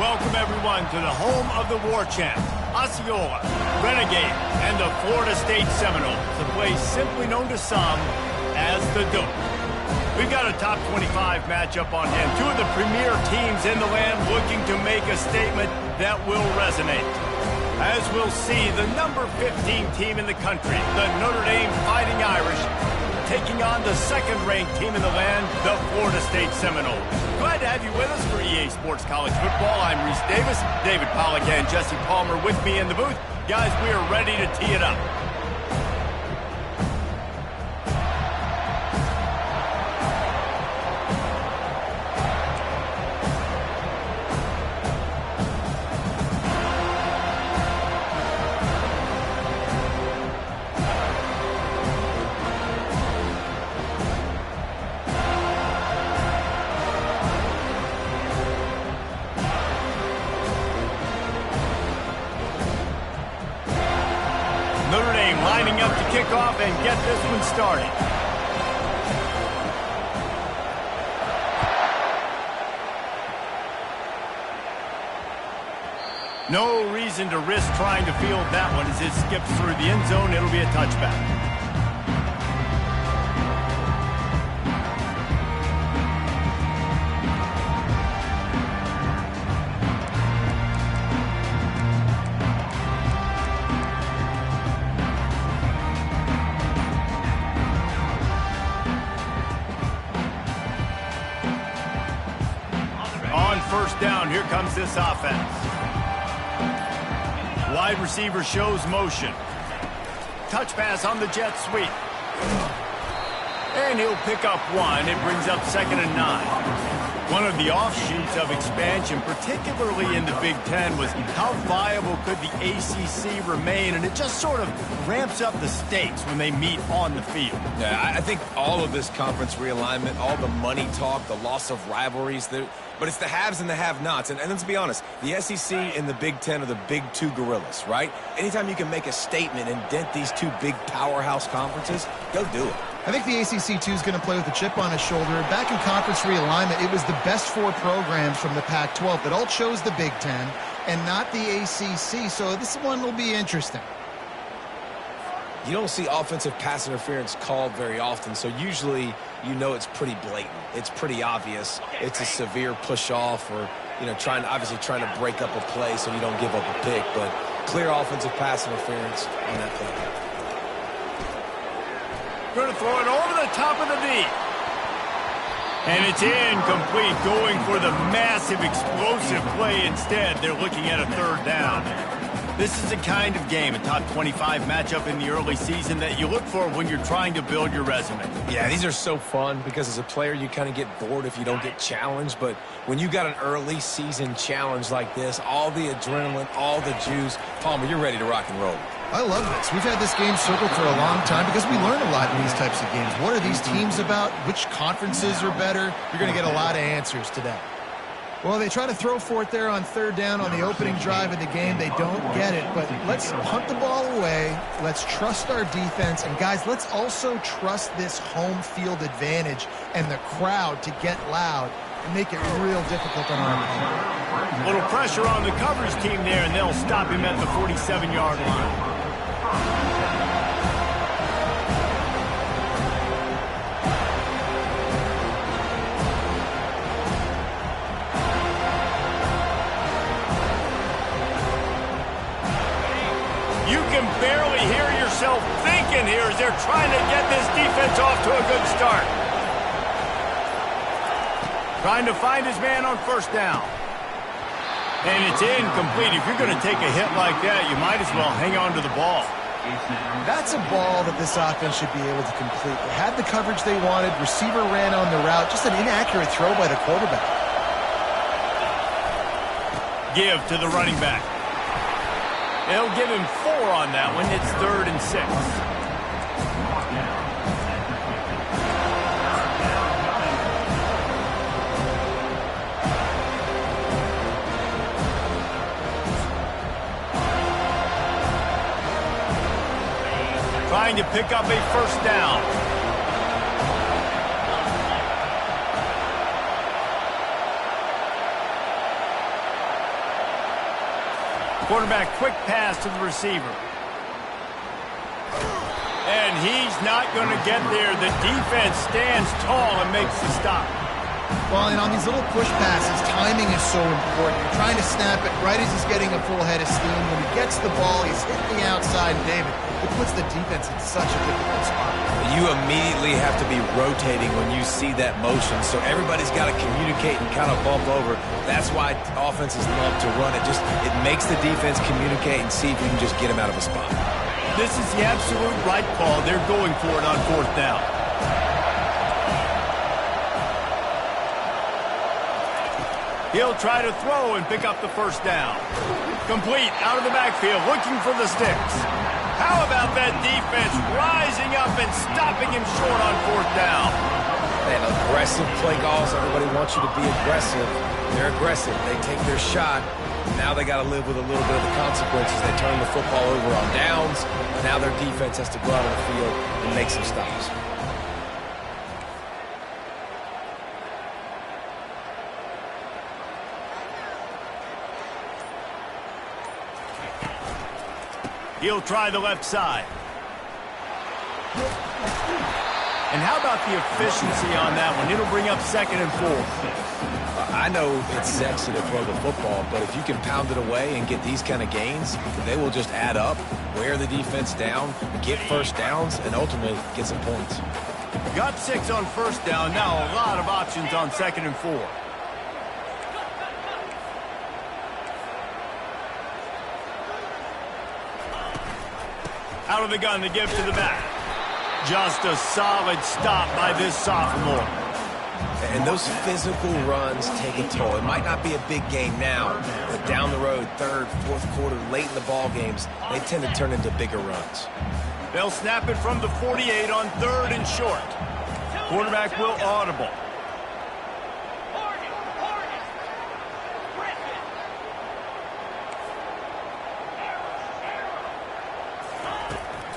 Welcome, everyone, to the home of the war champ, Osceola, Renegade, and the Florida State Seminoles, a place simply known to some as the Dome. We've got a top 25 matchup on hand. Two of the premier teams in the land looking to make a statement that will resonate. As we'll see, the number 15 team in the country, the Notre Dame Fighting Irish, taking on the second-ranked team in the land, the Florida State Seminoles. Glad to have you with us for EA Sports College Football. I'm Reese Davis, David Pollack and Jesse Palmer with me in the booth. Guys, we are ready to tee it up. Notre Dame lining up to kick off and get this one started. No reason to risk trying to field that one as it skips through the end zone. It'll be a touchback. First down, here comes this offense. Wide receiver shows motion. Touch pass on the jet sweep. And he'll pick up one. It brings up 2nd and 9. One of the offshoots of expansion, particularly in the Big Ten, was how viable could the ACC remain, and it just sort of ramps up the stakes when they meet on the field. Yeah, I think all of this conference realignment, all the money talk, the loss of rivalries, but it's the haves and the have-nots. And let's be honest, the SEC and the Big Ten are the big two gorillas, right? Anytime you can make a statement and dent these two big powerhouse conferences, go do it. I think the ACC, too, is going to play with a chip on his shoulder. Back in conference realignment, it was the best 4 programs from the Pac-12 that all chose the Big Ten and not the ACC, so this one will be interesting. You don't see offensive pass interference called very often, so usually you know it's pretty blatant. It's pretty obvious. It's a severe push-off or, obviously trying to break up a play so you don't give up a pick, but clear offensive pass interference on that play. Going to throw it over the top of the knee. And it's incomplete, going for the massive explosive play instead. They're looking at a 3rd down. This is the kind of game, a top 25 matchup in the early season, that you look for when you're trying to build your resume. Yeah, these are so fun because as a player you kind of get bored if you don't get challenged, but when you got an early season challenge like this, all the adrenaline, all the juice, Palmer, you're ready to rock and roll. I love this. We've had this game circled for a long time because we learn a lot in these types of games. What are these teams about? Which conferences are better? You're going to get a lot of answers today. Well, they try to throw for it there on 3rd down on the opening drive of the game. They don't get it, but let's punt the ball away. Let's trust our defense. And, guys, let's also trust this home field advantage and the crowd to get loud and make it real difficult on our opponent. A little pressure on the coverage team there, and they'll stop him at the 47-yard line. You can barely hear yourself thinking here as they're trying to get this defense off to a good start. Trying to find his man on 1st down. And it's incomplete. If you're going to take a hit like that, you might as well hang on to the ball. That's a ball that this offense should be able to complete. They had the coverage they wanted. Receiver ran on the route. Just an inaccurate throw by the quarterback. Give to the running back. They'll give him 4 on that one. It's 3rd and 6. Trying to pick up a 1st down. Quarterback quick pass to the receiver. And he's not going to get there. The defense stands tall and makes the stop. Well, and on these little push passes, timing is so important. You're trying to snap it right as he's getting a full head of steam. When he gets the ball, he's hitting the outside, and David, it puts the defense in such a difficult spot. You immediately have to be rotating when you see that motion, so everybody's got to communicate and kind of bump over. That's why offenses love to run it. It makes the defense communicate and see if you can just get him out of a spot. This is the absolute right call. They're going for it on 4th down. He'll try to throw and pick up the 1st down. Complete out of the backfield, looking for the sticks. How about that defense rising up and stopping him short on 4th down? Man, aggressive play calls. Everybody wants you to be aggressive. They're aggressive. They take their shot. Now they got to live with a little bit of the consequences. They turn the football over on downs. Now their defense has to go out on the field and make some stops. He'll try the left side. And how about the efficiency on that one? It'll bring up 2nd and 4. I know it's sexy to throw the football, but if you can pound it away and get these kind of gains, they will just add up, wear the defense down, get 1st downs, and ultimately get some points. Got 6 on 1st down. Now a lot of options on 2nd and 4. Out of the gun to give to the back. Just a solid stop by this sophomore. And those physical runs take a toll. It might not be a big game now, but down the road, 3rd, 4th quarter, late in the ball games, they tend to turn into bigger runs. They'll snap it from the 48 on 3rd and short. Quarterback will audible.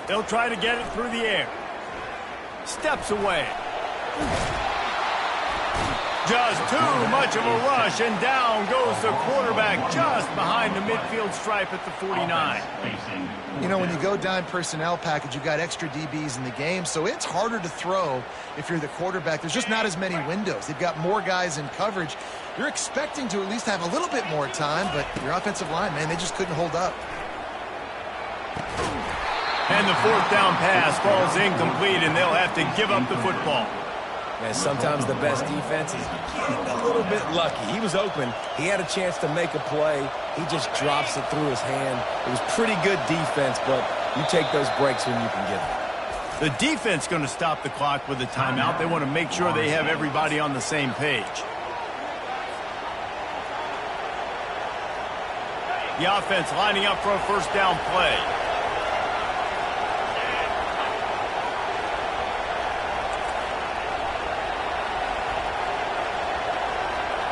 They'll try to get it through the air. Steps away. Just too much of a rush, and down goes the quarterback just behind the midfield stripe at the 49. You know, when you go dime personnel package, you've got extra DBs in the game, so it's harder to throw if you're the quarterback. There's just not as many windows. They've got more guys in coverage. You're expecting to at least have a little bit more time, but your offensive line, man, they just couldn't hold up. And the 4th down pass falls incomplete, and they'll have to give up the football. And sometimes the best defense is getting a little bit lucky. He was open. He had a chance to make a play. He just drops it through his hand. It was pretty good defense, but you take those breaks when you can get them. The defense going to stop the clock with a timeout. They want to make sure they have everybody on the same page. The offense lining up for a 1st down play.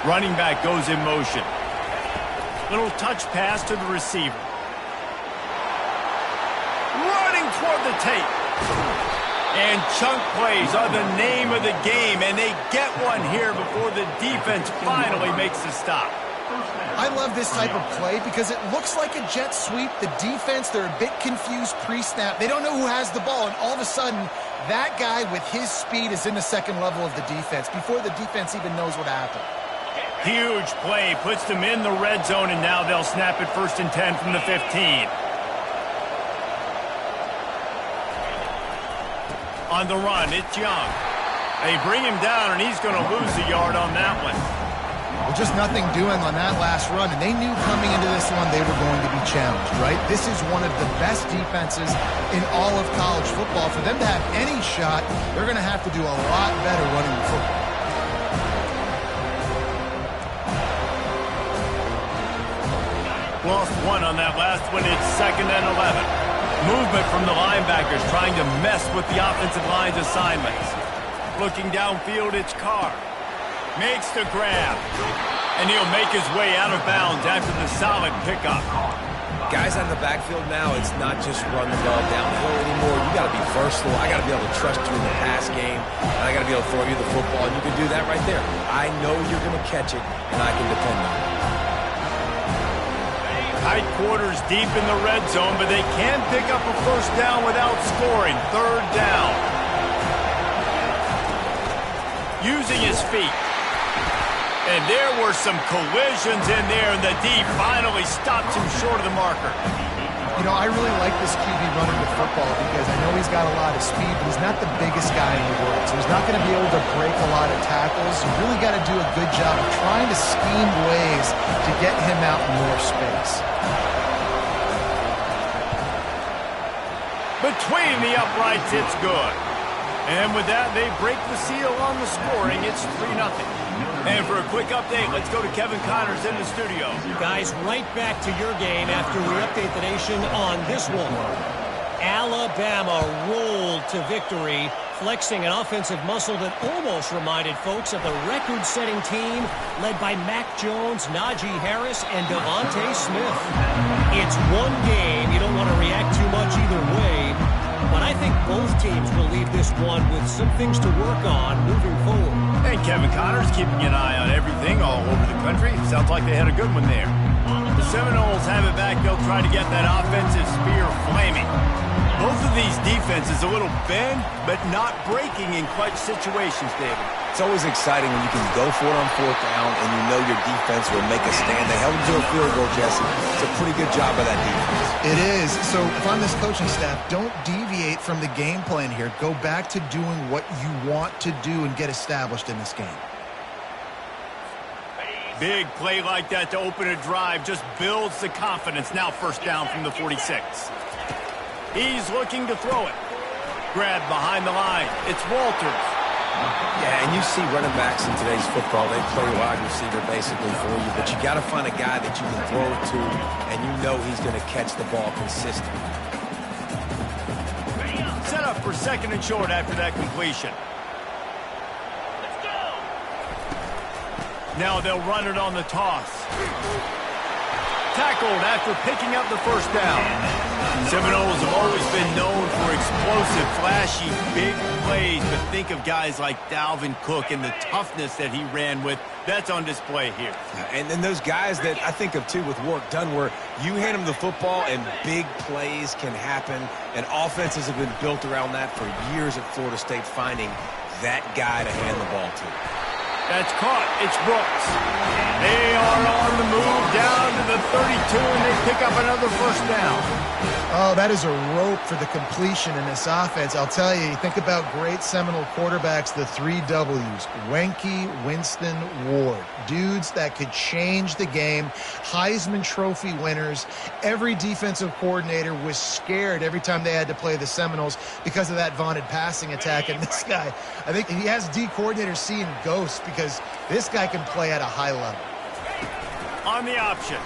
Running back goes in motion. Little touch pass to the receiver. Running toward the tape. And chunk plays are the name of the game, and they get one here before the defense finally makes the stop. I love this type of play because it looks like a jet sweep. The defense, they're a bit confused pre-snap. They don't know who has the ball, and all of a sudden, that guy with his speed is in the 2nd level of the defense before the defense even knows what happened. Huge play, puts them in the red zone, and now they'll snap it 1st and 10 from the 15. On the run, it's Young. They bring him down, and he's going to lose a yard on that one. Well, just nothing doing on that last run, and they knew coming into this one they were going to be challenged, right? This is one of the best defenses in all of college football. For them to have any shot, they're going to have to do a lot better running the football. Lost one on that last one. It's 2nd and 11. Movement from the linebackers trying to mess with the offensive line's assignments. Looking downfield, it's Carr. Makes the grab. And he'll make his way out of bounds after the solid pickup. Guys out of the backfield now, it's not just run the ball downhill anymore. You got to be versatile. I got to be able to trust you in the pass game. And I got to be able to throw you the football. And you can do that right there. I know you're going to catch it, and I can depend on it. Tight quarters deep in the red zone, but they can pick up a first down without scoring. Third down. Using his feet. And there were some collisions in there, and the D finally stops him short of the marker. You know, I really like this QB running the football because I know he's got a lot of speed, but he's not the biggest guy in the world. So he's not going to be able to break a lot of tackles. You really got to do a good job of trying to scheme ways to get him out in more space. Between the uprights, it's good. And with that, they break the seal on the scoring. It's 3-0. And for a quick update, let's go to Kevin Connors in the studio. Guys, right back to your game after we update the nation on this one. Alabama rolled to victory, flexing an offensive muscle that almost reminded folks of the record-setting team led by Mac Jones, Najee Harris, and Devontae Smith. It's one game. You don't want to react too much either way, but I think both teams will leave this one with some things to work on moving forward. And Kevin Connors keeping an eye on everything all over the country. Sounds like they had a good one there. The Seminoles have it back. They'll try to get that offensive spear flaming. Both of these defenses a little bend, but not breaking in clutch situations, David. It's always exciting when you can go for it on fourth down and you know your defense will make a stand. They held them to a field goal, Jesse. It's a pretty good job by that defense. It is. So if I'm this coaching staff, don't deviate from the game plan here. Go back to doing what you want to do and get established in this game. Big play like that to open a drive just builds the confidence. Now first down from the 46. He's looking to throw it. Grabbed behind the line. It's Walters. Yeah, and you see running backs in today's football, they play wide receiver basically for you, but you got to find a guy that you can throw it to, and you know he's going to catch the ball consistently. Set up for second and short after that completion. Now they'll run it on the toss. Tackled after picking up the first down. Seminoles have always been known for explosive, flashy, big plays, but think of guys like Dalvin Cook and the toughness that he ran with. That's on display here. And then those guys that I think of, too, with Warrick Dunn, where you hand them the football and big plays can happen, and offenses have been built around that for years at Florida State, finding that guy to hand the ball to. That's caught. It's Brooks. They are on the move down to the 32, and they pick up another first down. Oh, that is a rope for the completion in this offense. I'll tell you, think about great Seminole quarterbacks, the 3 W's. Wenke, Winston, Ward. Dudes that could change the game. Heisman Trophy winners. Every defensive coordinator was scared every time they had to play the Seminoles because of that vaunted passing attack. And this guy, I think he has D coordinators seeing ghosts because this guy can play at a high level. On the option.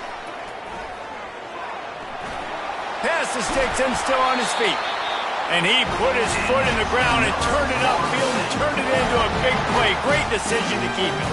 Passes takes him still on his feet. And he put his foot in the ground and turned it upfield and turned it into a big play. Great decision to keep it.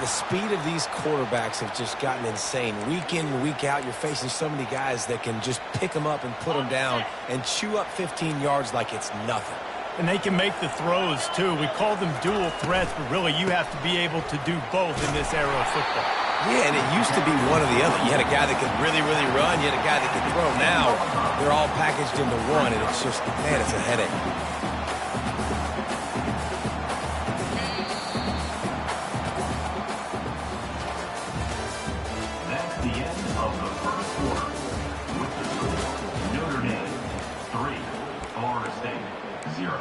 The speed of these quarterbacks have just gotten insane. Week in and week out, you're facing so many guys that can just pick them up and put them down and chew up 15 yards like it's nothing. And they can make the throws, too. We call them dual threats, but really you have to be able to do both in this era of football. Yeah, and it used to be one or the other. You had a guy that could really, really run. You had a guy that could throw. Now they're all packaged into one, and it's just, man, it's a headache. That's the end of the first quarter. With the score, Notre Dame 3, Florida State 0.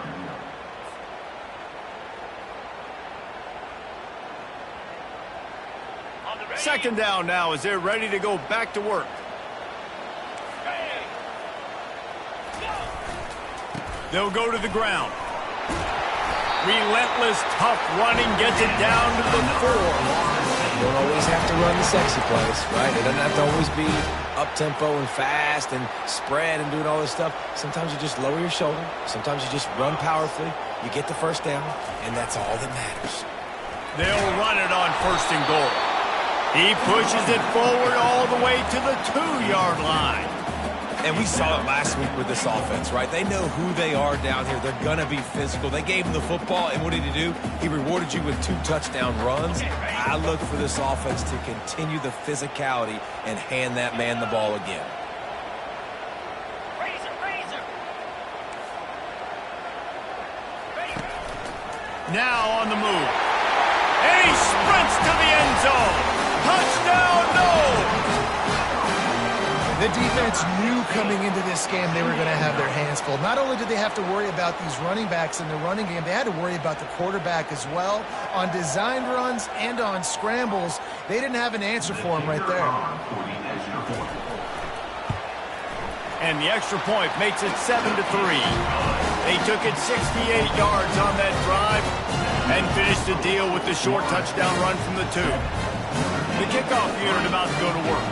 Second down now as they're ready to go back to work. They'll go to the ground. Relentless, tough running gets it down to the 4. You don't always have to run the sexy plays, right? It doesn't have to always be up-tempo and fast and spread and doing all this stuff. Sometimes you just lower your shoulder. Sometimes you just run powerfully. You get the first down, and that's all that matters. They'll run it on first and goal. He pushes it forward all the way to the 2-yard line. And we saw it last week with this offense, right? They know who they are down here. They're going to be physical. They gave him the football, and what did he do? He rewarded you with 2 touchdown runs. I look for this offense to continue the physicality and hand that man the ball again. Now on the move. And he sprints to the end zone. Touchdown, no! The defense knew coming into this game they were going to have their hands full. Not only did they have to worry about these running backs in the running game, they had to worry about the quarterback as well. On designed runs and on scrambles, they didn't have an answer for him right there. And the extra point makes it 7-3. They took it 68 yards on that drive and finished the deal with the short touchdown run from the 2. The kickoff unit about to go to work.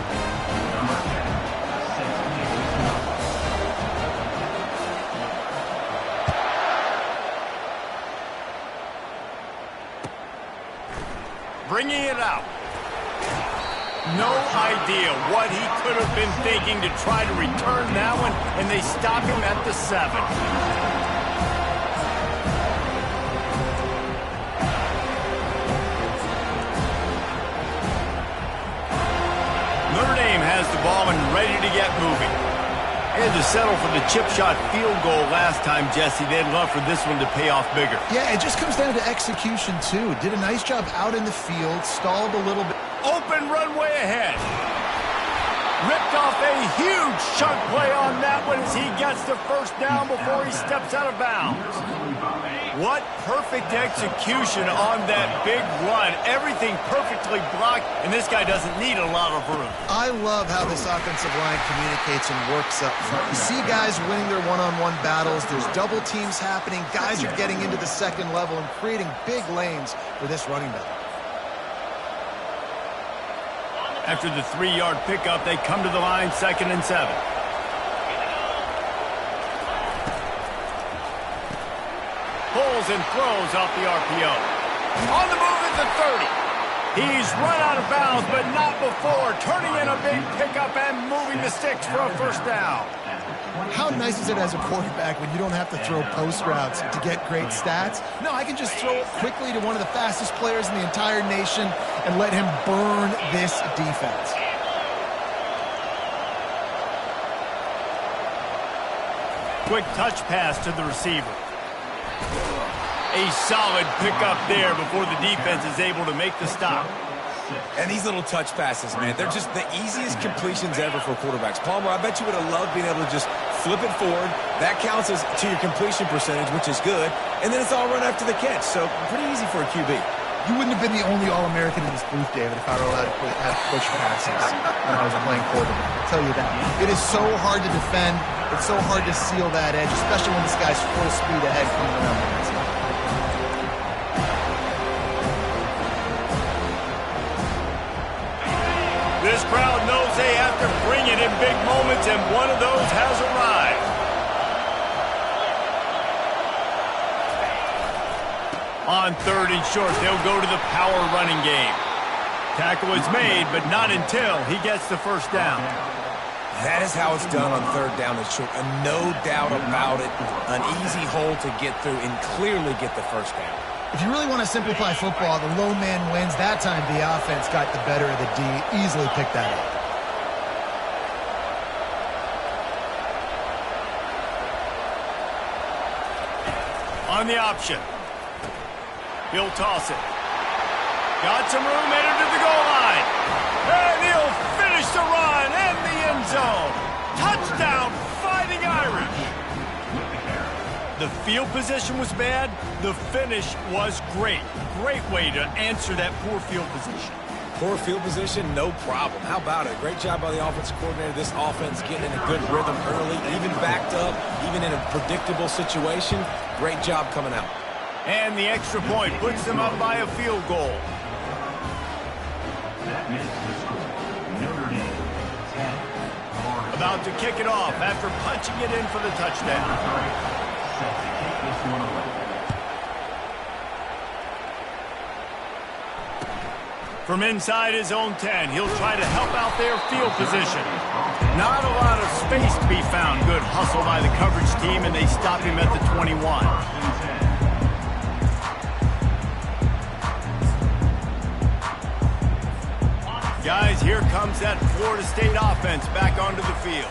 Bringing it out. No idea what he could have been thinking to try to return that one, and they stop him at the 7. Notre Dame has the ball and ready to get moving. They had to settle for the chip shot field goal last time, Jesse. They'd love for this one to pay off bigger. Yeah, it just comes down to execution, too. Did a nice job out in the field, stalled a little bit. Open runway ahead. Ripped off a huge chunk play on that one as he gets the first down before he steps out of bounds. What perfect execution on that big run. Everything perfectly blocked, and this guy doesn't need a lot of room. I love how this offensive line communicates and works up front. You see guys winning their one-on-one battles. There's double teams happening. Guys are getting into the second level and creating big lanes for this running back. After the 3-yard pickup, they come to the line 2nd and 7. Pulls and throws off the RPO. On the move at the 30. He's run out of bounds, but not before turning in a big pickup and moving the sticks for a first down. How nice is it as a quarterback when you don't have to throw post routes to get great stats? No, I can just throw it quickly to one of the fastest players in the entire nation and let him burn this defense. Quick touch pass to the receiver. A solid pickup there before the defense is able to make the stop. And these little touch passes, man, they're just the easiest completions ever for quarterbacks. Palmer, I bet you would have loved being able to just flip it forward. That counts as to your completion percentage, which is good. And then it's all run after the catch. So pretty easy for a QB. You wouldn't have been the only All-American in this booth, David, if I were allowed to have push passes when I was playing quarterback. I'll tell you that. It is so hard to defend. It's so hard to seal that edge, especially when this guy's full speed ahead coming around the outside. This crowd knows they have to bring it in big moments, and one of those has arrived. On 3rd and short, they'll go to the power running game. Tackle is made, but not until he gets the first down. That is how it's done on 3rd down and short. And no doubt about it, an easy hole to get through and clearly get the first down. If you really want to simplify football, the lone man wins. That time the offense got the better of the D. Easily picked that up. On the option. He'll toss it. Got some room, headed to the goal line. And he'll finish the run in the end zone. Touchdown, Fighting Irish. The field position was bad. The finish was great. Great way to answer that poor field position. Poor field position, no problem. How about it? Great job by the offensive coordinator. This offense getting in a good rhythm early, even backed up, even in a predictable situation. Great job coming out. And the extra point puts them up by a field goal. That is the score. Notre Dame 10. About to kick it off after punching it in for the touchdown. Set to kick this one away. From inside his own 10, he'll try to help out their field position. Not a lot of space to be found. Good hustle by the coverage team, and they stop him at the 21. Guys, here comes that Florida State offense back onto the field.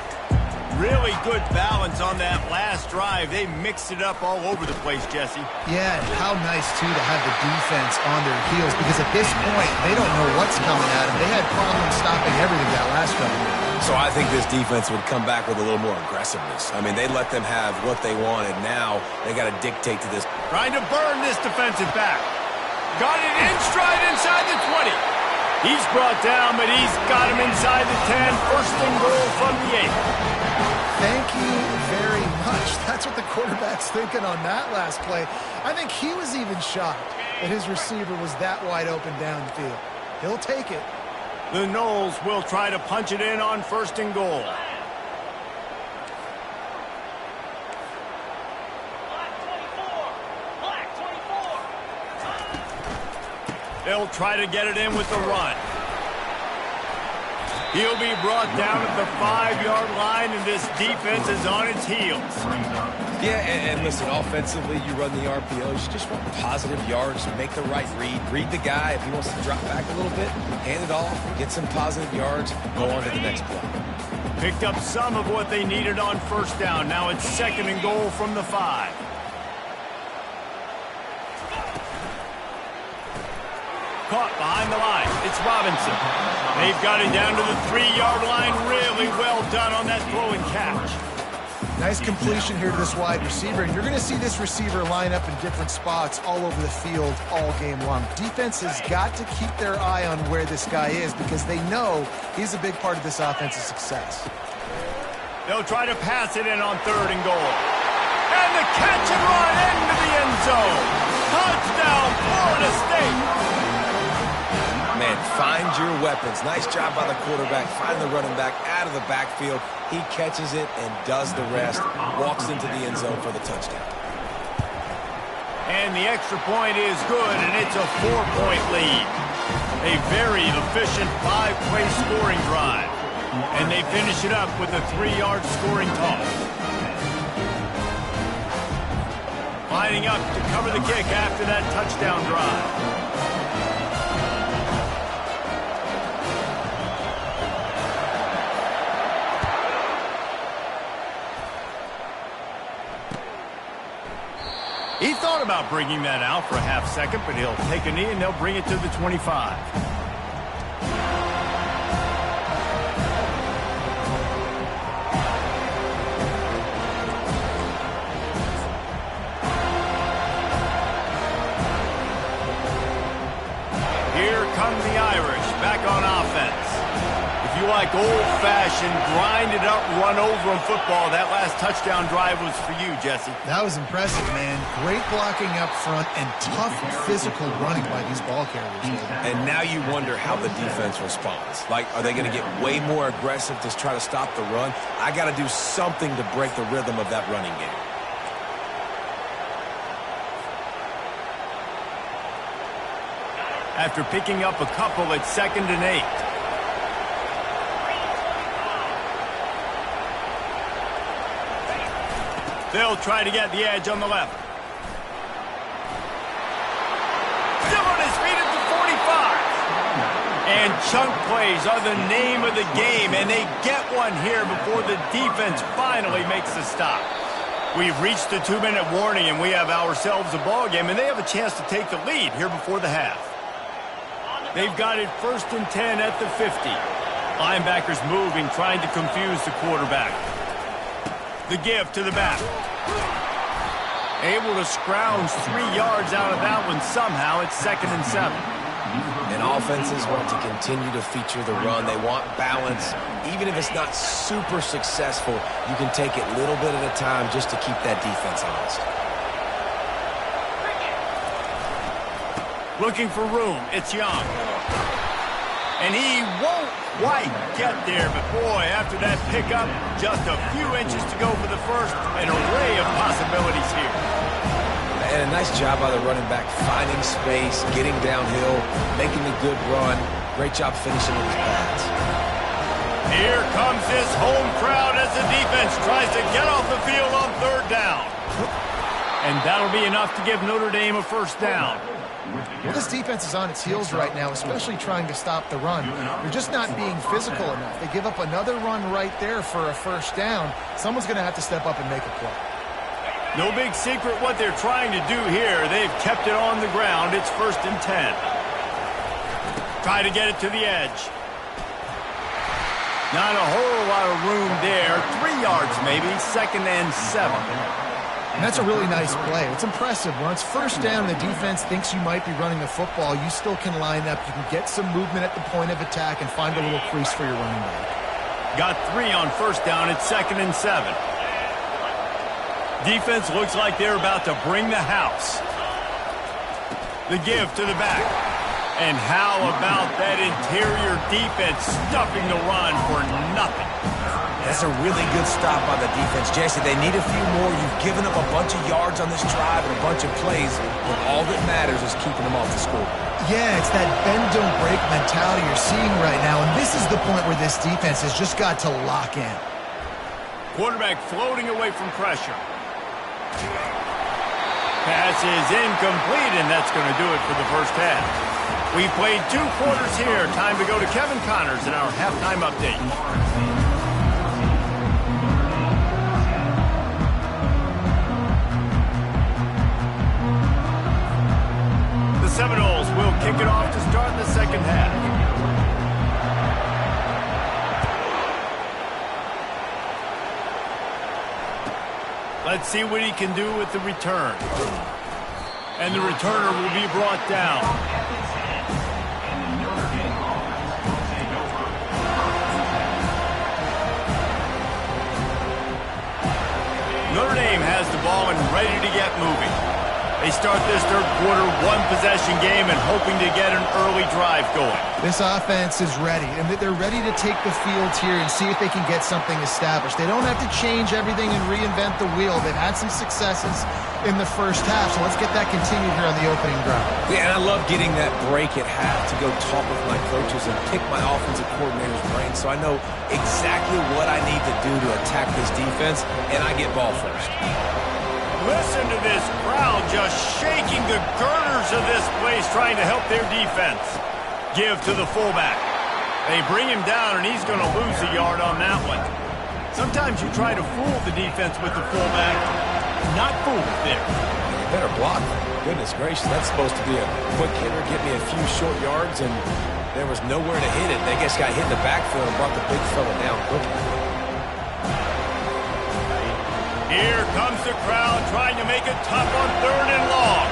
Really good balance on that last drive. They mixed it up all over the place, Jesse. Yeah, and how nice, too, to have the defense on their heels, because at this point, they don't know what's coming at them. They had problems stopping everything that last drive. So I think this defense would come back with a little more aggressiveness. I mean, they let them have what they wanted. Now they got to dictate to this. Trying to burn this defensive back. Got it in stride inside the 20. He's brought down, but he's got him inside the 10. First and goal from the 8. Thank you very much. That's what the quarterback's thinking on that last play. I think he was even shocked that his receiver was that wide open downfield. He'll take it. The Noles will try to punch it in on first and goal. They'll try to get it in with the run. He'll be brought down at the 5-yard line, and this defense is on its heels. Yeah, and listen, offensively, you run the RPOs. You just want positive yards, make the right read. Read the guy. If he wants to drop back a little bit, hand it off, get some positive yards, go on to the next play. Picked up some of what they needed on first down. Now it's second and goal from the 5. Caught behind the line. It's Robinson. They've got it down to the 3-yard line. Really well done on that throw and catch. Nice completion here to this wide receiver. And you're going to see this receiver line up in different spots all over the field all game long. Defense has got to keep their eye on where this guy is because they know he's a big part of this offense's success. They'll try to pass it in on third and goal. And the catch and run into the end zone. Touchdown, Florida State. Man, find your weapons. Nice job by the quarterback. Find the running back out of the backfield. He catches it and does the rest. Walks into the end zone for the touchdown. And the extra point is good, and it's a 4-point lead. A very efficient 5-play scoring drive. And they finish it up with a 3-yard scoring toss. Lining up to cover the kick after that touchdown drive. He thought about bringing that out for a half second, but he'll take a knee and they'll bring it to the 25. Here come the Irish back on offense. If you like old-fashioned, grind-it-up, run-over-'em football, that last touchdown drive was for you, Jesse. That was impressive, man. Great blocking up front and tough physical running by these ball carriers. And now you wonder how the defense responds. Like, are they going to get way more aggressive to try to stop the run? I got to do something to break the rhythm of that running game. After picking up a couple, it's 2nd and 8. They'll try to get the edge on the left. Still on his feet at the 45. And chunk plays are the name of the game, and they get one here before the defense finally makes the stop. We've reached the 2-minute warning, and we have ourselves a ball game, and they have a chance to take the lead here before the half. They've got it 1st and 10 at the 50. Linebackers moving, trying to confuse the quarterback. The give to the back. Able to scrounge 3 yards out of that one somehow. It's 2nd and 7. And offenses want to continue to feature the run. They want balance. Even if it's not super successful, you can take it little bit at a time just to keep that defense honest. Looking for room. It's Young. And he won't quite get there, but boy, after that pickup, just a few inches to go for the first, an array of possibilities here. and a nice job by the running back, finding space, getting downhill, making a good run. Great job finishing with his pads. Here comes this home crowd as the defense tries to get off the field on third down. And that'll be enough to give Notre Dame a first down. Well, this defense is on its heels right now, especially trying to stop the run. They're just not being physical enough. They give up another run right there for a first down. Someone's going to have to step up and make a play. No big secret what they're trying to do here. They've kept it on the ground. It's 1st and 10. Try to get it to the edge. Not a whole lot of room there. 3 yards maybe. 2nd and 7. And that's a really nice play. It's impressive. When it's first down and the defense thinks you might be running the football, you still can line up. You can get some movement at the point of attack and find a little crease for your running back. Got 3 on first down. It's 2nd and 7. Defense looks like they're about to bring the house. The give to the back. And how about that interior defense stuffing the run for nothing? That's a really good stop by the defense. Jesse, they need a few more. You've given up a bunch of yards on this drive and a bunch of plays, but all that matters is keeping them off the score. Yeah, it's that bend, don't break mentality you're seeing right now, and this is the point where this defense has just got to lock in. Quarterback floating away from pressure. Pass is incomplete, and that's going to do it for the first half. We've played 2 quarters here. Time to go to Kevin Connors in our halftime update. The Seminoles will kick it off to start the second half. Let's see what he can do with the return. And the returner will be brought down. Notre Dame has the ball and ready to get moving. They start this third quarter one-possession game and hoping to get an early drive going. This offense is ready, and they're ready to take the field here and see if they can get something established. They don't have to change everything and reinvent the wheel. They've had some successes in the first half, so let's get that continued here on the opening drive. Yeah, and I love getting that break at half to go talk with my coaches and pick my offensive coordinator's brain so I know exactly what I need to do to attack this defense, and I get ball first. Listen to this crowd just shaking the girders of this place trying to help their defense. Give to the fullback. They bring him down, and he's going to lose a yard on that one. Sometimes you try to fool the defense with the fullback. Not fooled there. Better block. Goodness gracious, that's supposed to be a quick hitter, get me a few short yards, and there was nowhere to hit it. They just got hit in the backfield and brought the big fella down quickly. Here comes the crowd trying to make it tough on 3rd and long.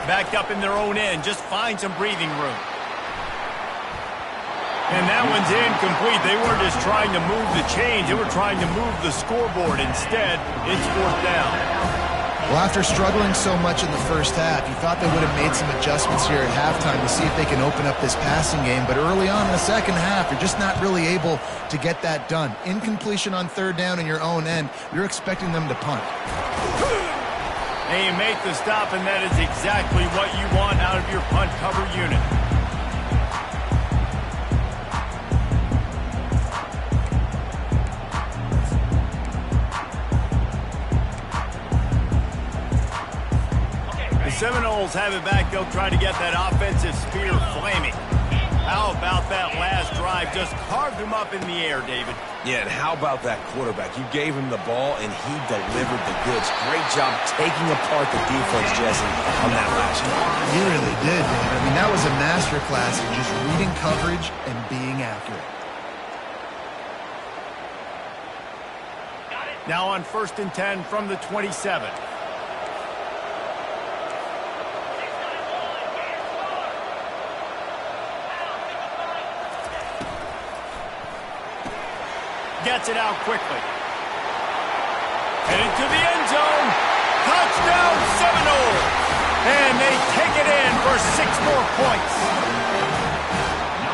Backed up in their own end, just find some breathing room. And that one's incomplete. They weren't just trying to move the chains, they were trying to move the scoreboard. Instead, it's 4th down. Well, after struggling so much in the first half, you thought they would have made some adjustments here at halftime to see if they can open up this passing game. But early on in the second half, you're just not really able to get that done. Incompletion on 3rd down in your own end, you're expecting them to punt. They make the stop, and that is exactly what you want out of your punt cover unit. Seminoles have it back. They'll try to get that offensive spear flaming. How about that last drive? Just carved him up in the air, David. Yeah, and how about that quarterback? You gave him the ball, and he delivered the goods. Great job taking apart the defense, Jesse, on that last drive. He really did, David. I mean, that was a masterclass in just reading coverage and being accurate. Now on 1st and 10 from the 27. Gets it out quickly. And into the end zone. Touchdown Seminoles. And they take for 6 more points.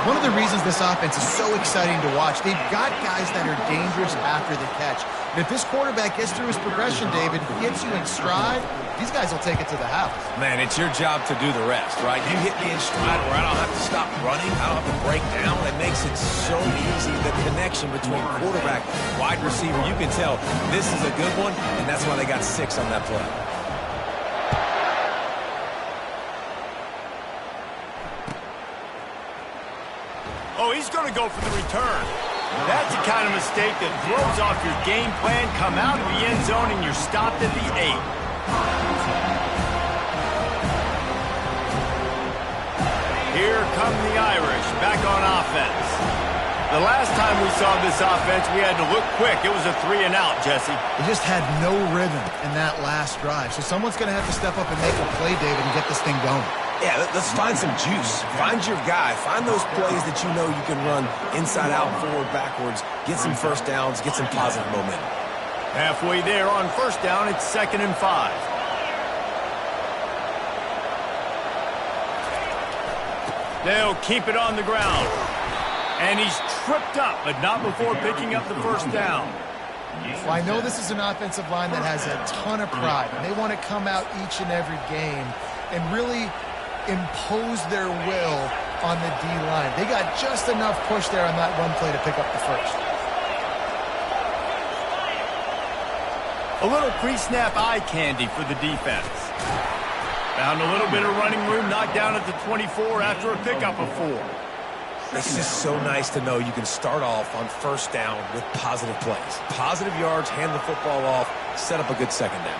One of the reasons this offense is so exciting to watch, they've got guys that are dangerous after the catch. And if this quarterback gets through his progression, David, gets you in stride, these guys will take it to the house. Man, it's your job to do the rest, right? You hit me in stride where I don't have to stop running, I don't have to break down. It makes it so easy, the connection between quarterback, wide receiver. You can tell this is a good one, and that's why they got 6 on that play. Oh, he's going to go for the return. That's the kind of mistake that throws off your game plan. Come out of the end zone and you're stopped at the 8. Here come the Irish back on offense. The last time we saw this offense, we had to look quick. It was a 3-and-out, Jesse. They just had no rhythm in that last drive. So someone's going to have to step up and make a play, David, and get this thing going. Yeah, let's find some juice. Find your guy. Find those plays that you know you can run inside out, forward, backwards. Get some first downs. Get some positive momentum. Halfway there on first down, it's 2nd and 5. They'll keep it on the ground. And he's tripped up, but not before picking up the first down. Well, I know this is an offensive line that has a ton of pride, and they want to come out each and every game and really impose their will on the D-line. They got just enough push there on that run play to pick up the first. A little pre-snap eye candy for the defense. Found a little bit of running room, knocked down at the 24 after a pickup of 4. It's just so nice to know you can start off on first down with positive plays. Positive yards, hand the football off, set up a good second down.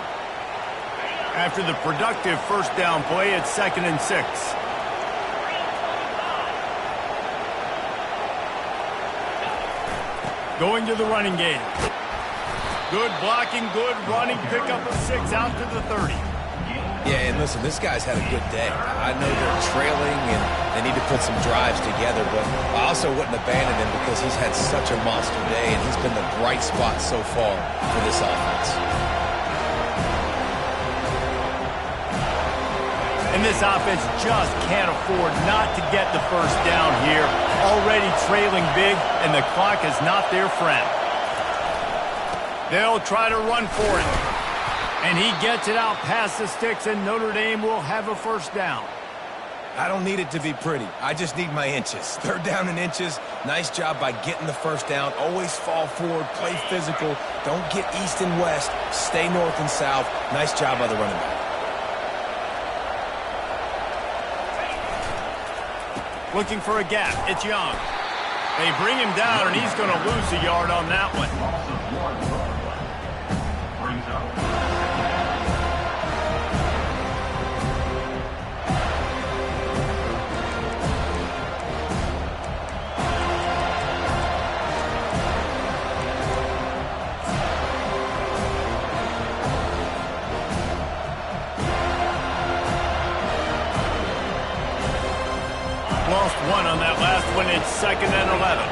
After the productive first down play, it's 2nd and 6. Going to the running game. Good blocking, good running, pickup of 6 out to the 30. Yeah, and listen, this guy's had a good day. I know they're trailing and they need to put some drives together, but I also wouldn't abandon him because he's had such a monster day and he's been the bright spot so far for this offense. And this offense just can't afford not to get the first down here. Already trailing big, and the clock is not their friend. They'll try to run for it. And he gets it out past the sticks, and Notre Dame will have a first down. I don't need it to be pretty. I just need my inches. 3rd down and inches. Nice job by getting the first down. Always fall forward, play physical. Don't get east and west. Stay north and south. Nice job by the running back. Looking for a gap. It's Young. They bring him down, and he's going to lose a yard on that one. Lost 1 on that last one. It's 2nd and 11.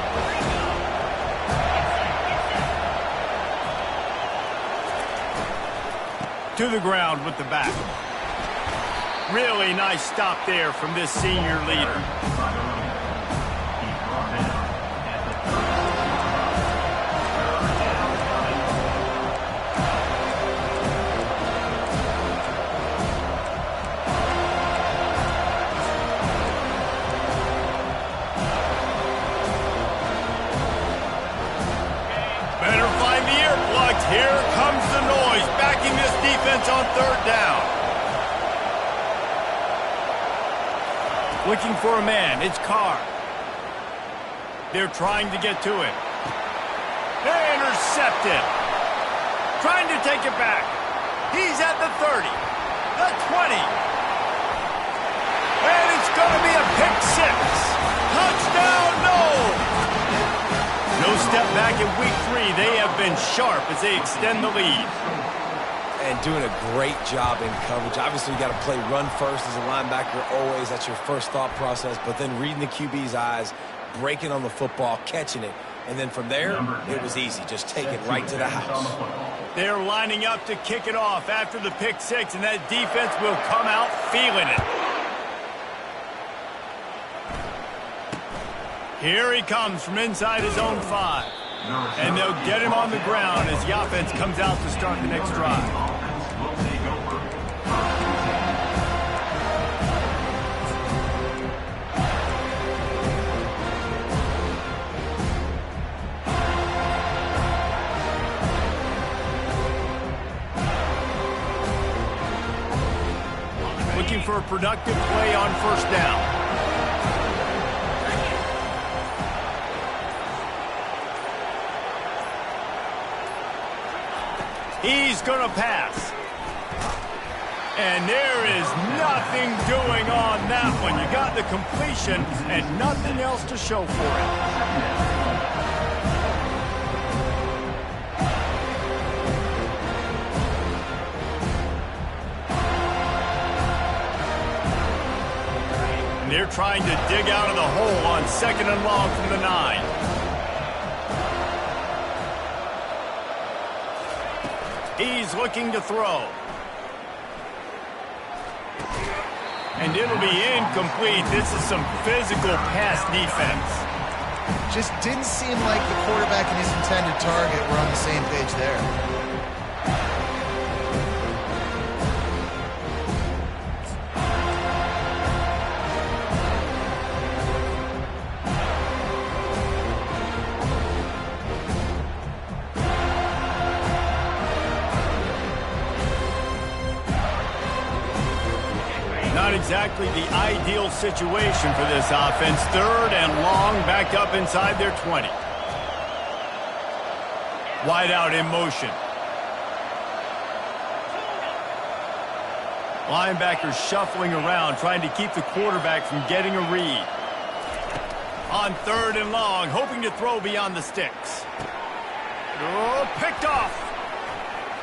To the ground with the back. Really nice stop there from this senior leader. Here comes the noise, backing this defense on 3rd down. Looking for a man, it's Carr. They're trying to get to him. They intercept him. Trying to take it back. He's at the 30, the 20. And it's going to be a pick 6. Touchdown, no! No step back in week 3. They have been sharp as they extend the lead. And doing a great job in coverage. Obviously, you got to play run first as a linebacker always. That's your first thought process. But then reading the QB's eyes, breaking on the football, catching it. And then from there, it was easy. Just take it right to the house. They're lining up to kick it off after the pick 6, and that defense will come out feeling it. Here he comes from inside his own 5. And they'll get him on the ground as the offense comes out to start the next drive. Looking for a productive play on first down. He's going to pass. And there is nothing doing on that one. You got the completion and nothing else to show for it. And they're trying to dig out of the hole on 2nd and long from the 9. He's looking to throw. And it'll be incomplete. This is some physical pass defense. Just didn't seem like the quarterback and his intended target were on the same page there. Not exactly the ideal situation for this offense. 3rd and long, back up inside their 20. Wide out in motion. Linebackers shuffling around, trying to keep the quarterback from getting a read. On 3rd and long, hoping to throw beyond the sticks. Oh, picked off.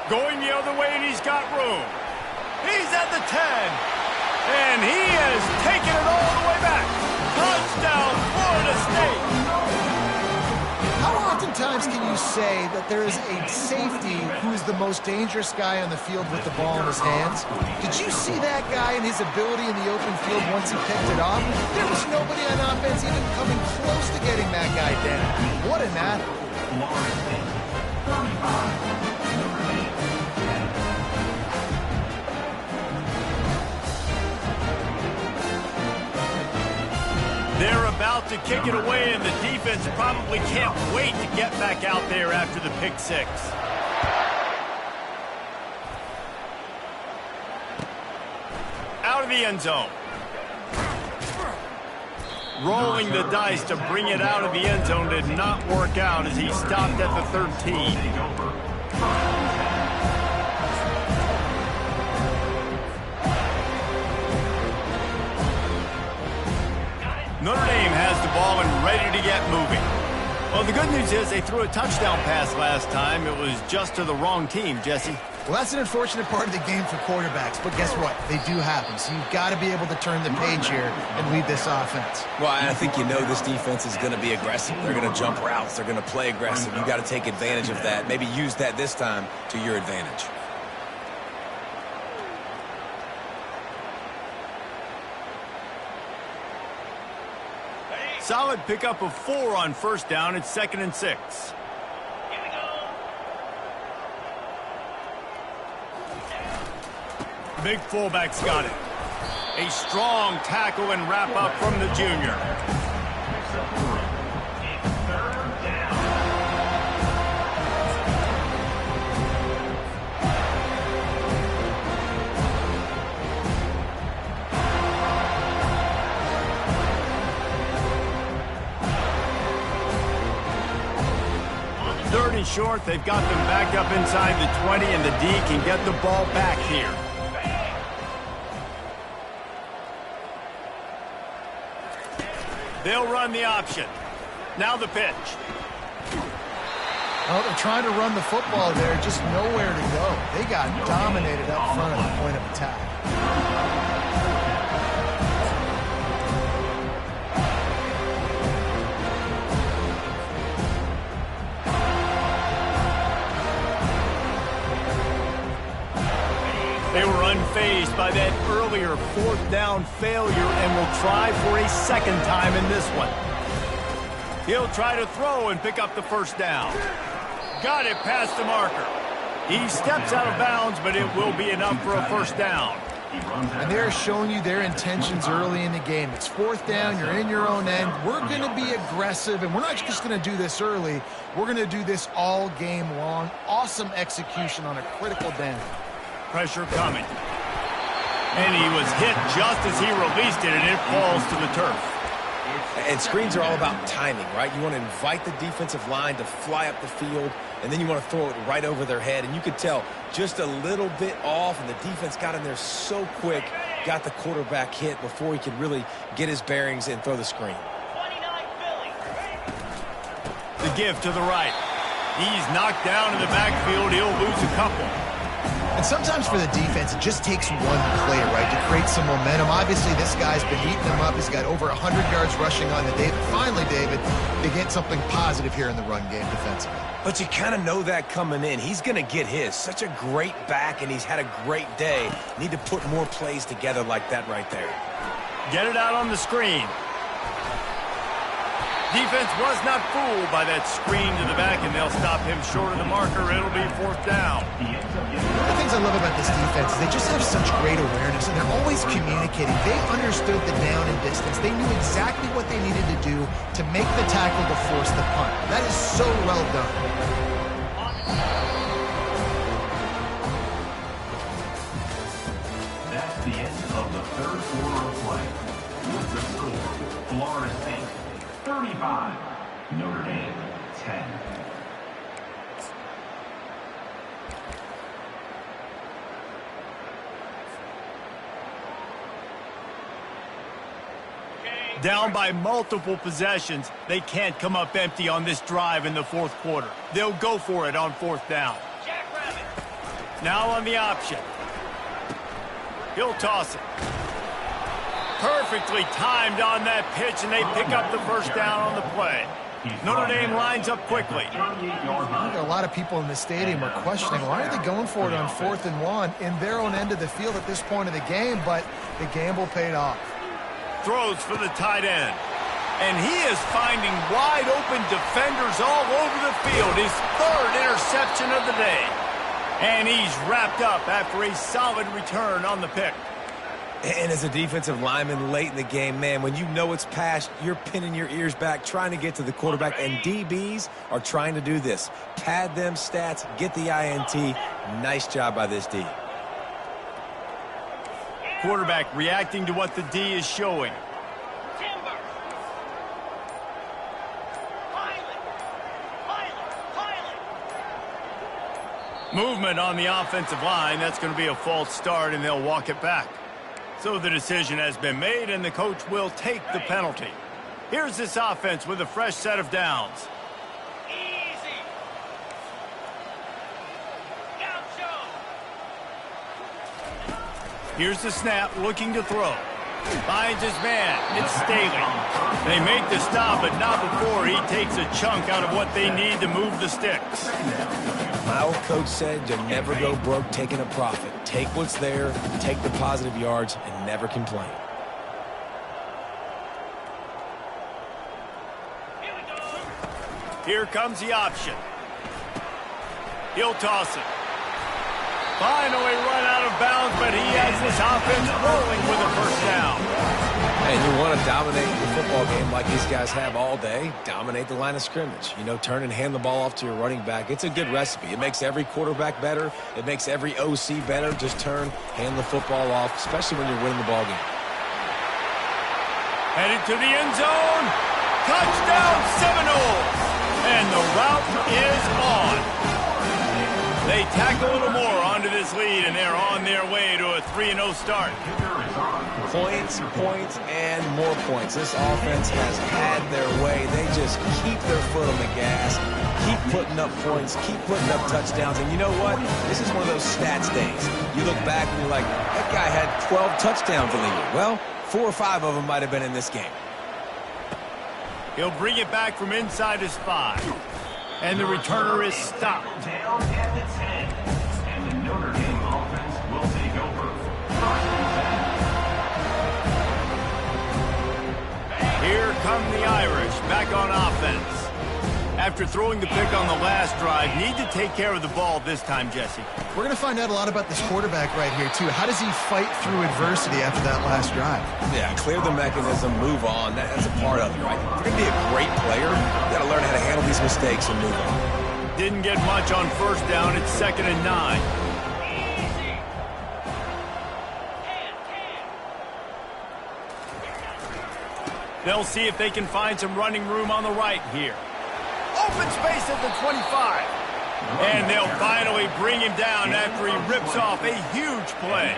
Going the other way, and he's got room. He's at the 10. And he has taken it all the way back. Touchdown, Florida State. How oftentimes can you say that there is a safety who's the most dangerous guy on the field with the ball in his hands? Did you see that guy and his ability in the open field once he picked it off? There was nobody on offense even coming close to getting that guy down. What an athlete. They're about to kick it away, and the defense probably can't wait to get back out there after the pick 6. Out of the end zone. Rolling the dice to bring it out of the end zone did not work out as he stopped at the 13. Notre Dame has the ball and ready to get moving. Well, the good news is they threw a touchdown pass last time. It was just to the wrong team, Jesse. Well, that's an unfortunate part of the game for quarterbacks, but guess what? They do happen, so you've got to be able to turn the page here and lead this offense. Well, I think you know this defense is going to be aggressive. They're going to jump routes. They're going to play aggressive. You got to take advantage of that. Maybe use that this time to your advantage. Solid pickup of 4 on first down. It's 2nd and 6. Big fullback's got it. A strong tackle and wrap up from the junior. Third and short, they've got them back up inside the 20, and the D can get the ball back here. They'll run the option. Now the pitch. Well, they're trying to run the football there, just nowhere to go. They got dominated up front at the point of attack. They were unfazed by that earlier 4th down failure and will try for a second time in this one. He'll try to throw and pick up the first down. Got it past the marker. He steps out of bounds, but it will be enough for a first down. And they're showing you their intentions early in the game. It's fourth down. You're in your own end. We're going to be aggressive, and we're not just going to do this early. We're going to do this all game long. Awesome execution on a critical down. Pressure coming. And he was hit just as he released it, and it falls to the turf. And screens are all about timing, right? You want to invite the defensive line to fly up the field, and then you want to throw it right over their head. And you could tell just a little bit off, and the defense got in there so quick, got the quarterback hit before he could really get his bearings and throw the screen. The give to the right. He's knocked down in the backfield. He'll lose a couple. And sometimes for the defense, it just takes one play, right, to create some momentum. Obviously, this guy's been eating them up. He's got over 100 yards rushing on the day. Finally, David, they get something positive here in the run game defensively. But you kind of know that coming in. He's going to get his. Such a great back, and he's had a great day. Need to put more plays together like that right there. Get it out on the screen. Defense was not fooled by that screen to the back, and they'll stop him short of the marker. It'll be fourth down. One of the things I love about this defense is they just have such great awareness, and they're always communicating. They understood the down and distance. They knew exactly what they needed to do to make the tackle to force the punt. That is so well done. That's the end of the third quarter of play. With the score, Florida State 35, Notre Dame 10. Down by multiple possessions, they can't come up empty on this drive in the fourth quarter. They'll go for it on fourth down. Now on the option. He'll toss it. Perfectly timed on that pitch, and they pick up the first down on the play. Notre Dame lines up quickly. I think a lot of people in the stadium are questioning, why are they going for it on 4th and 1 in their own end of the field at this point of the game, but the gamble paid off. Throws for the tight end. And he is finding wide open defenders all over the field. His third interception of the day. And he's wrapped up after a solid return on the pick. And as a defensive lineman late in the game, man, when you know it's past, you're pinning your ears back, trying to get to the quarterback, and DBs are trying to do this. Pad them stats, get the INT. Nice job by this D. Quarterback reacting to what the D is showing. Movement on the offensive line. That's going to be a false start, and they'll walk it back. So the decision has been made, and the coach will take the penalty. Here's this offense with a fresh set of downs. Easy. Here's the snap, looking to throw. Finds his man. It's Staley. They make the stop, but not before he takes a chunk out of what they need to move the sticks. My old coach said you never go broke taking a profit. Take what's there, take the positive yards, and never complain. Here comes the option. He'll toss it. Finally run out of bounds, but he has this offense rolling with a first down. And you want to dominate the football game like these guys have all day, dominate the line of scrimmage. You know, turn and hand the ball off to your running back. It's a good recipe. It makes every quarterback better. It makes every OC better. Just turn, hand the football off, especially when you're winning the ball game. Headed to the end zone. Touchdown Seminoles. And the route is on. They tack a little more onto this lead, and they're on their way to a 3-0 start. Points, points, and more points. This offense has had their way. They just keep their foot on the gas, keep putting up points, keep putting up touchdowns. And you know what? This is one of those stats days. You look back and you're like, that guy had 12 touchdowns in the year. Well, 4 or 5 of them might have been in this game. He'll bring it back from inside his 5. And the returner is stopped. Down at the 10. And the Notre Dame offense will take over. Here come the Irish back on offense. After throwing the pick on the last drive, need to take care of the ball this time, Jesse. We're going to find out a lot about this quarterback right here, too. How does he fight through adversity after that last drive? Yeah, clear the mechanism, move on. That's a part of it, right? If you're going to be a great player, you got to learn how to handle these mistakes and move on. Didn't get much on first down. It's 2nd and 9. They'll see if they can find some running room on the right here. Open space at the 25. And they'll finally bring him down after he rips off a huge play.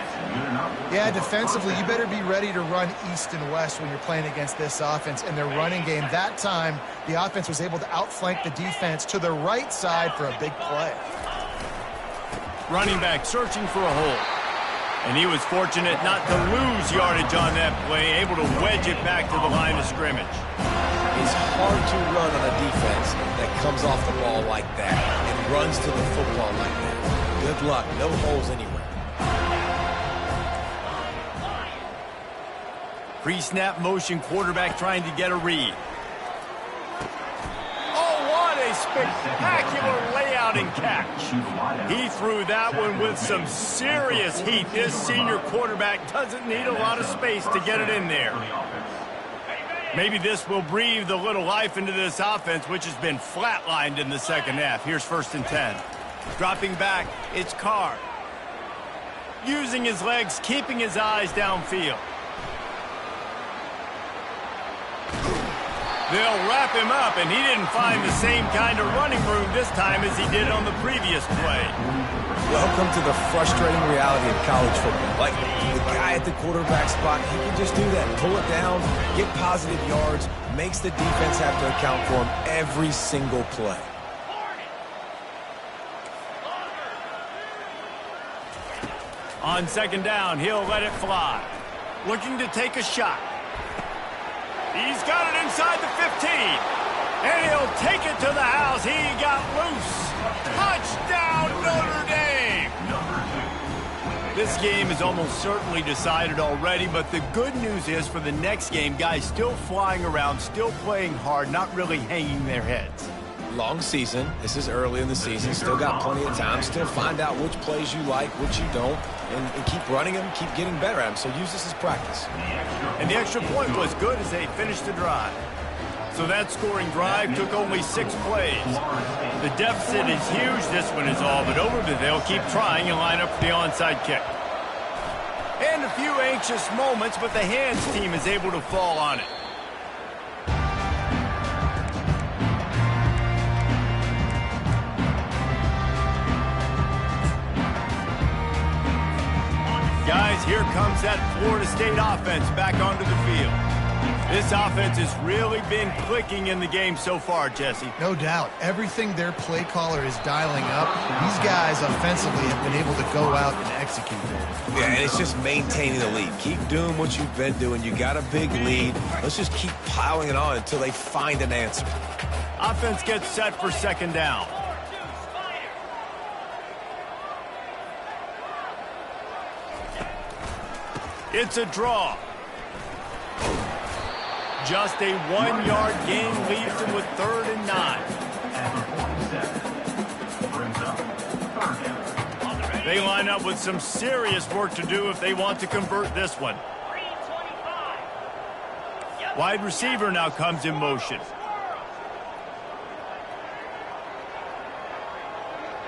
Yeah, defensively, you better be ready to run east and west when you're playing against this offense and their running game. That time, the offense was able to outflank the defense to the right side for a big play. Running back searching for a hole. And he was fortunate not to lose yardage on that play, able to wedge it back to the line of scrimmage. It's hard to run on a defense that comes off the ball like that and runs to the football like that. Good luck. No holes anywhere. Pre-snap motion, quarterback trying to get a read. Oh, what a spectacular layout and catch. He threw that one with some serious heat. This senior quarterback doesn't need a lot of space to get it in there. Maybe this will breathe a little life into this offense, which has been flatlined in the second half. Here's 1st and 10. Dropping back, it's Carr. Using his legs, keeping his eyes downfield. They'll wrap him up, and he didn't find the same kind of running room this time as he did on the previous play. Welcome to the frustrating reality of college football. Like, the guy at the quarterback spot, he can just do that. Pull it down, get positive yards, makes the defense have to account for him every single play. On 2nd down, he'll let it fly. Looking to take a shot. He's got it inside the 15. And he'll take it to the house. He got loose. Touchdown, Notre Dame. This game is almost certainly decided already, but the good news is for the next game, guys still flying around, still playing hard, not really hanging their heads. Long season. This is early in the season. Still got plenty of time. Still find out which plays you like, which you don't, and keep running them, keep getting better at them. So use this as practice. And the extra point was good as they finished the drive. So that scoring drive took only 6 plays. The deficit is huge. This one is all but over, but they'll keep trying and line up for the onside kick. And a few anxious moments, but the hands team is able to fall on it. Guys, here comes that Florida State offense back onto the field. This offense has really been clicking in the game so far, Jesse. No doubt. Everything their play caller is dialing up, these guys offensively have been able to go out and execute. Yeah, and it's just maintaining the lead. Keep doing what you've been doing. You got a big lead. Let's just keep piling it on until they find an answer. Offense gets set for 2nd down. It's a draw. Just a 1-yard gain leaves him with 3rd and 9. They line up with some serious work to do if they want to convert this one. Wide receiver now comes in motion.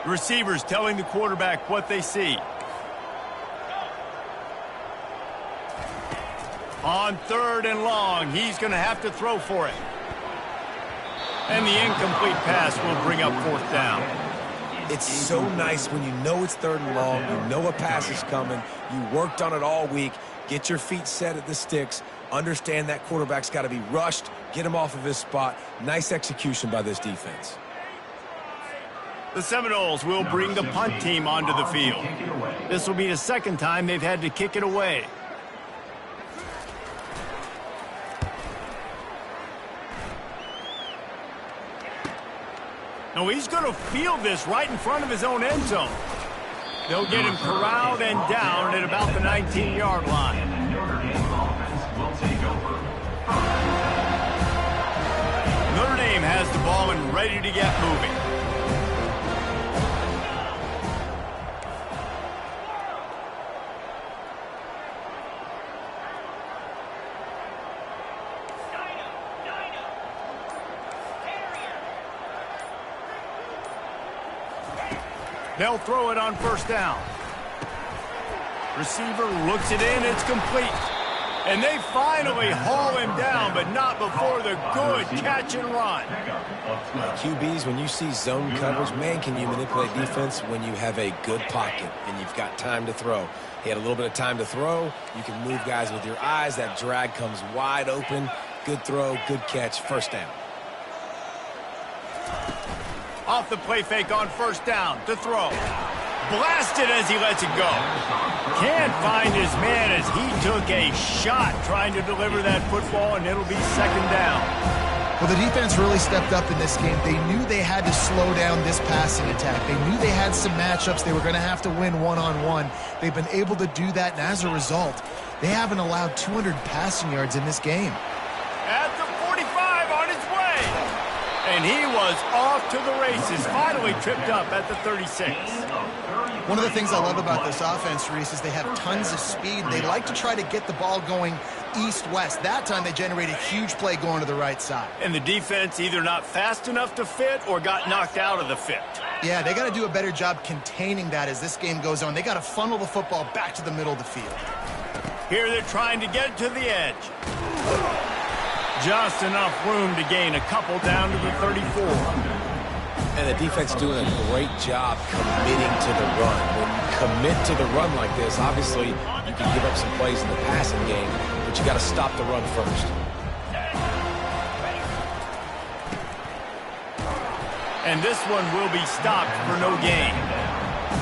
The receivers telling the quarterback what they see. On 3rd and long, he's going to have to throw for it. And the incomplete pass will bring up 4th down. It's so nice when you know it's 3rd and long, you know a pass is coming, you worked on it all week, get your feet set at the sticks, understand that quarterback's got to be rushed, get him off of his spot. Nice execution by this defense. The Seminoles will bring the punt team onto the field. This will be the 2nd time they've had to kick it away. No, he's going to field this right in front of his own end zone. They'll get him corralled and down at about the 19-yard line. Notre Dame has has the ball and ready to get moving. They'll throw it on first down. Receiver looks it in. It's complete. And they finally haul him down, but not before the good catch and run. QBs, when you see zone coverage, man, can you manipulate defense when you have a good pocket and you've got time to throw. He had a little bit of time to throw. You can move guys with your eyes. That drag comes wide open. Good throw, good catch, first down. Off the play fake on first down to throw. Blasted as he lets it go. Can't find his man as he took a shot trying to deliver that football, and it'll be second down. Well, the defense really stepped up in this game. They knew they had to slow down this passing attack. They knew they had some matchups they were going to have to win one-on-one. They've been able to do that, and as a result, they haven't allowed 200 passing yards in this game. At the 45 on his way. And he was off to the races, finally tripped up at the 36. One of the things I love about this offense, Reese, is they have tons of speed. They like to try to get the ball going east-west. That time they generated a huge play going to the right side. And the defense either not fast enough to fit or got knocked out of the fit. Yeah, they got to do a better job containing that as this game goes on. They got to funnel the football back to the middle of the field. Here they're trying to get to the edge. Just enough room to gain a couple down to the 34. And the defense doing a great job committing to the run. When you commit to the run like this, obviously you can give up some plays in the passing game, but you got to stop the run first. And this one will be stopped for no gain.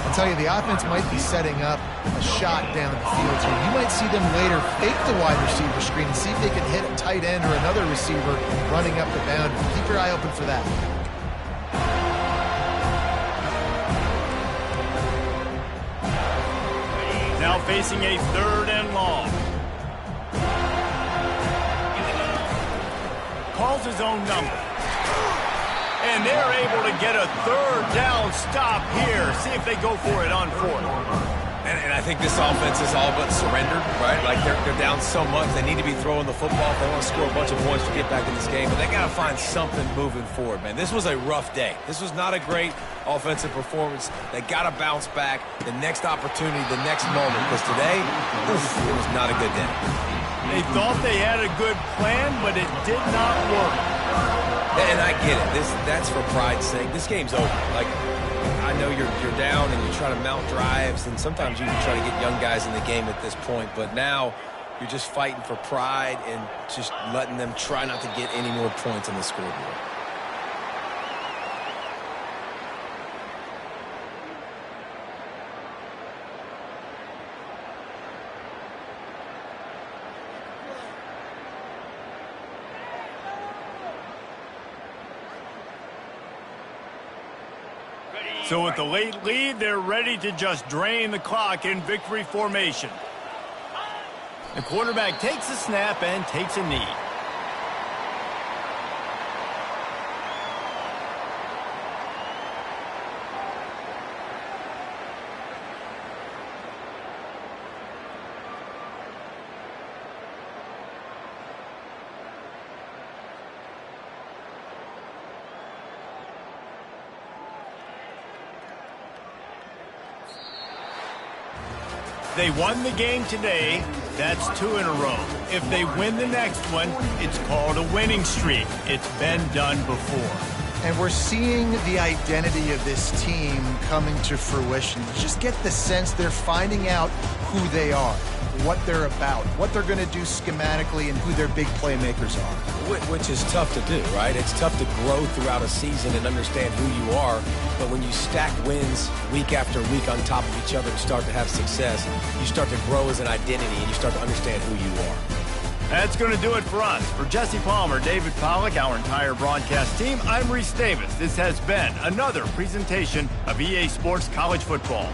I'll tell you, the offense might be setting up a shot down the field here. You might see them later fake the wide receiver screen and see if they can hit a tight end or another receiver running up the boundary. Keep your eye open for that. Now facing a third and long. Calls his own number. And they're able to get a third down stop here. See if they go for it on fourth. And I think this offense is all but surrendered, right? Like they're down so much, they need to be throwing the football if they want to score a bunch of points to get back in this game. But they got to find something moving forward, man. This was a rough day. This was not a great offensive performance. They got to bounce back. The next opportunity, the next moment. Because today, it was not a good day. They thought they had a good plan, but it did not work. And I get it. That's for pride's sake. This game's over. Like, I know you're down and you're trying to mount drives, and sometimes you can try to get young guys in the game at this point. But now you're just fighting for pride and just letting them try not to get any more points on the scoreboard. So with the late lead, they're ready to just drain the clock in victory formation. The quarterback takes a snap and takes a knee. They won the game today. That's 2 in a row. If they win the next one, it's called a winning streak. It's been done before. And we're seeing the identity of this team coming to fruition. You just get the sense they're finding out who they are, what they're about, what they're going to do schematically, and who their big playmakers are. Which is tough to do, right? It's tough to grow throughout a season and understand who you are. But when you stack wins week after week on top of each other and start to have success, you start to grow as an identity and you start to understand who you are. That's going to do it for us. For Jesse Palmer, David Pollack, our entire broadcast team, I'm Reese Davis. This has been another presentation of EA Sports College Football.